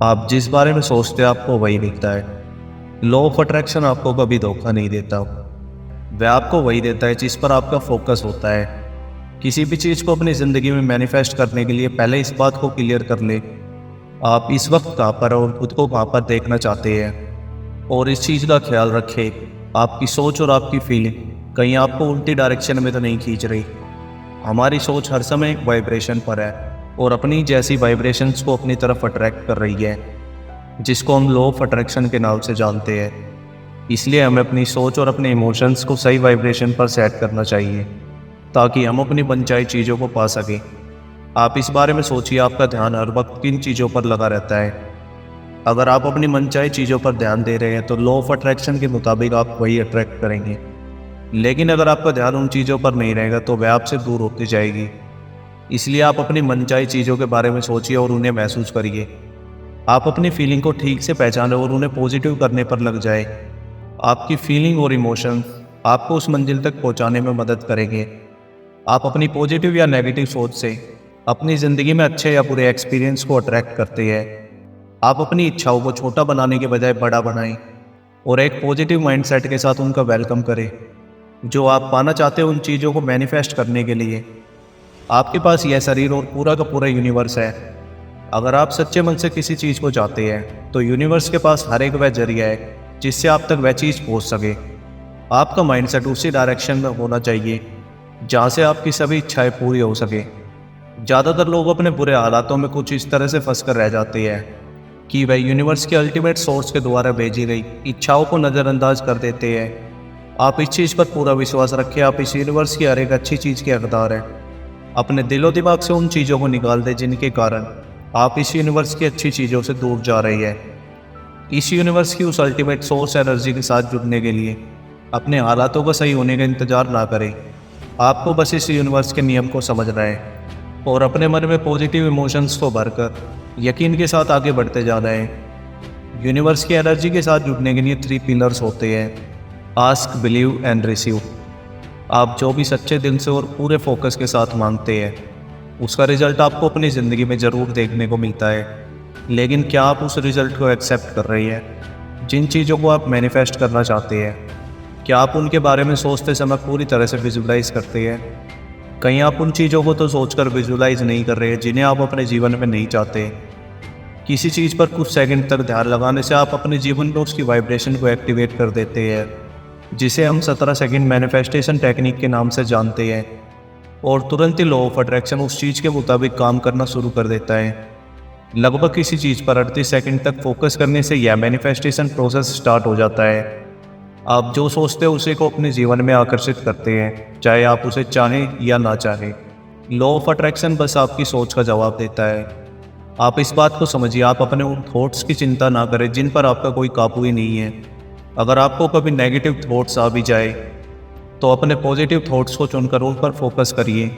आप जिस बारे में सोचते हैं आपको वही दिखता है। लॉ ऑफ अट्रैक्शन आपको कभी धोखा नहीं देता। वह आपको वही देता है जिस पर आपका फोकस होता है। किसी भी चीज़ को अपनी ज़िंदगी में मैनिफेस्ट करने के लिए पहले इस बात को क्लियर कर ले, आप इस वक्त कहाँ पर और खुद को कहाँ पर देखना चाहते हैं। और इस चीज़ का ख्याल रखें, आपकी सोच और आपकी फीलिंग कहीं आपको उल्टी डायरेक्शन में तो नहीं खींच रही। हमारी सोच हर समय एक वाइब्रेशन पर है और अपनी जैसी वाइब्रेशंस को अपनी तरफ अट्रैक्ट कर रही है, जिसको हम लॉ ऑफ अट्रैक्शन के नाम से जानते हैं। इसलिए हमें अपनी सोच और अपने इमोशंस को सही वाइब्रेशन पर सेट करना चाहिए ताकि हम अपनी मनचाही चीज़ों को पा सकें। आप इस बारे में सोचिए, आपका ध्यान हर वक्त किन चीज़ों पर लगा रहता है। अगर आप अपनी मनचाही चीज़ों पर ध्यान दे रहे हैं तो लॉ ऑफ अट्रैक्शन के मुताबिक आप वही अट्रैक्ट करेंगे। लेकिन अगर आपका ध्यान उन चीज़ों पर नहीं रहेगा तो वह आपसे दूर होती जाएगी। इसलिए आप अपनी मनचाही चीज़ों के बारे में सोचिए और उन्हें महसूस करिए। आप अपनी फीलिंग को ठीक से पहचानें और उन्हें पॉजिटिव करने पर लग जाए। आपकी फीलिंग और इमोशन आपको उस मंजिल तक पहुंचाने में मदद करेंगे। आप अपनी पॉजिटिव या नेगेटिव सोच से अपनी ज़िंदगी में अच्छे या बुरे एक्सपीरियंस को अट्रैक्ट करते हैं। आप अपनी इच्छाओं को छोटा बनाने के बजाय बड़ा बनाएं और एक पॉजिटिव माइंडसेट के साथ उनका वेलकम करें। जो आप पाना चाहते हैं उन चीज़ों को मैनिफेस्ट करने के लिए आपके पास यह शरीर और पूरा का पूरा यूनिवर्स है। अगर आप सच्चे मन से किसी चीज़ को चाहते हैं तो यूनिवर्स के पास हर एक वह जरिया है जिससे आप तक वह चीज़ पहुंच सके। आपका माइंडसेट उसी डायरेक्शन में होना चाहिए जहां से आपकी सभी इच्छाएं पूरी हो सके। ज़्यादातर लोग अपने बुरे हालातों में कुछ इस तरह से फंस कर रह जाते हैं कि वह यूनिवर्स के अल्टीमेट सोर्स के द्वारा भेजी गई इच्छाओं को नज़रअंदाज कर देते हैं। आप इस चीज़ पर पूरा विश्वास रखें, आप इस यूनिवर्स की हर एक अच्छी चीज़ के हकदार हैं। अपने दिलो दिमाग से उन चीज़ों को निकाल दें जिनके कारण आप इस यूनिवर्स की अच्छी चीज़ों से दूर जा रही है। इस यूनिवर्स की उस अल्टीमेट सोर्स एनर्जी के साथ जुड़ने के लिए अपने हालातों का सही होने का इंतज़ार ना करें। आपको बस इस यूनिवर्स के नियम को समझना है और अपने मन में पॉजिटिव इमोशंस को भरकर यकीन के साथ आगे बढ़ते जाना है। यूनिवर्स की एनर्जी के साथ जुड़ने के लिए 3 पिलर्स होते हैं: आस्क, बिलीव एंड रिसीव। आप जो भी सच्चे दिल से और पूरे फोकस के साथ मांगते हैं उसका रिजल्ट आपको अपनी ज़िंदगी में ज़रूर देखने को मिलता है। लेकिन क्या आप उस रिज़ल्ट को एक्सेप्ट कर रही हैं? जिन चीज़ों को आप मैनिफेस्ट करना चाहते हैं, क्या आप उनके बारे में सोचते समय पूरी तरह से विजुलाइज करते हैं? कहीं आप उन चीज़ों को तो सोचकर विजुलाइज नहीं कर रहे हैं जिन्हें आप अपने जीवन में नहीं चाहते। किसी चीज़ पर कुछ सेकंड तक ध्यान लगाने से आप अपने जीवन में उसकी वाइब्रेशन को एक्टिवेट कर देते हैं, जिसे हम 17 सेकंड मैनिफेस्टेशन टेक्निक के नाम से जानते हैं। और तुरंत ही लॉ ऑफ अट्रैक्शन उस चीज़ के मुताबिक काम करना शुरू कर देता है। लगभग किसी चीज़ पर 38 सेकंड तक फोकस करने से यह मैनिफेस्टेशन प्रोसेस स्टार्ट हो जाता है। आप जो सोचते हैं उसे को अपने जीवन में आकर्षित करते हैं, चाहे आप उसे चाहें या ना चाहें। लॉ ऑफ अट्रैक्शन बस आपकी सोच का जवाब देता है। आप इस बात को समझिए, आप अपने उन थॉट्स की चिंता ना करें जिन पर आपका कोई काबू ही नहीं है। अगर आपको कभी नेगेटिव थॉट्स आ भी जाए तो अपने पॉजिटिव थॉट्स को चुनकर उन पर फोकस करिए।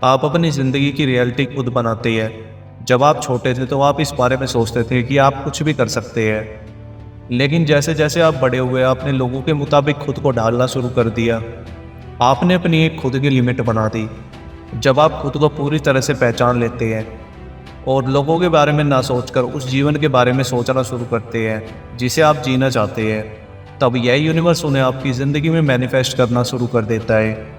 आप अपनी ज़िंदगी की रियलिटी खुद बनाते हैं। जब आप छोटे थे तो आप इस बारे में सोचते थे कि आप कुछ भी कर सकते हैं, लेकिन जैसे जैसे आप बड़े हुए आपने लोगों के मुताबिक खुद को ढालना शुरू कर दिया। आपने अपनी एक खुद की लिमिट बना दी। जब आप खुद को पूरी तरह से पहचान लेते हैं और लोगों के बारे में ना सोचकर उस जीवन के बारे में सोचना शुरू करते हैं जिसे आप जीना चाहते हैं, तब यह यूनिवर्स उन्हें आपकी ज़िंदगी में मैनिफेस्ट करना शुरू कर देता है।